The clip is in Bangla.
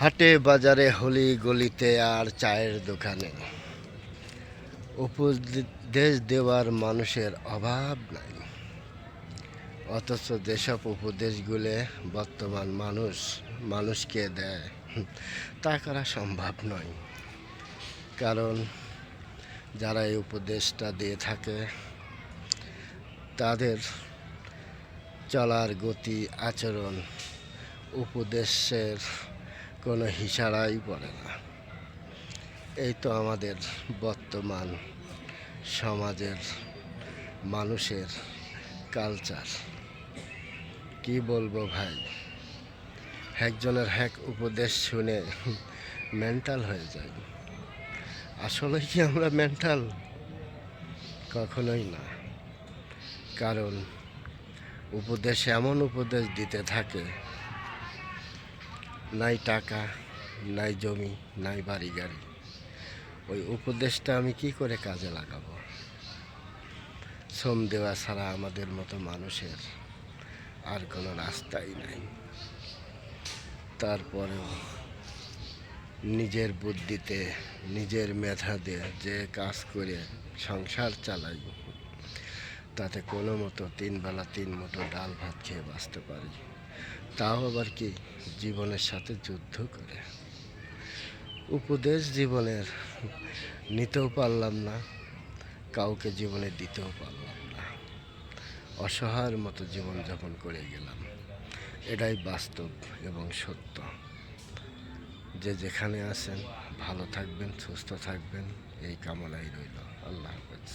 হাটে বাজারে হলি গলিতে আর চায়ের দোকানে উপদেশ দেওয়ার মানুষের অভাব নাই। অথচ যেসব উপদেশগুলো বর্তমান মানুষকে দেয় তা করা সম্ভব নয়। কারণ যারা এই উপদেশটা দিয়ে থাকে তাদের চলার গতি আচরণ উপদেশের কোনো হিসাড়াই পড়ে না। এই তো আমাদের বর্তমান সমাজের মানুষের কালচার। কি বলবো ভাই, একজনের উপদেশ শুনে মেন্টাল হয়ে যায়। আসলে কি আমরা মেন্টাল? কখনোই না। কারণ এমন উপদেশ দিতে থাকে, নাই টাকা, নাই জমি, নাই বাড়ি গাড়ি। ওই উপদেশটা আমি কি করে কাজে লাগাবো? শ্রম দেওয়া ছাড়া আমাদের মতো মানুষের আর কোনো রাস্তাই নাই। তারপরেও নিজের বুদ্ধিতে, নিজের মেধা দিয়ে যে কাজ করে সংসার চালাই, তাতে কোনো মতো 3 বেলা 3 মুঠো ডাল ভাত খেয়ে বাঁচতে পারি। তাও আবার কি জীবনের সাথে যুদ্ধ করে। উপদেশ জীবনের নিতেও পারলাম না, কাউকে জীবনে দিতেও পারলাম না। অসহায়ের মতো জীবনযাপন করে গেলাম। এটাই বাস্তব এবং সত্য। যে যেখানে আছেন ভালো থাকবেন, সুস্থ থাকবেন, এই কামনাই রইল। আল্লাহ হাফেজ।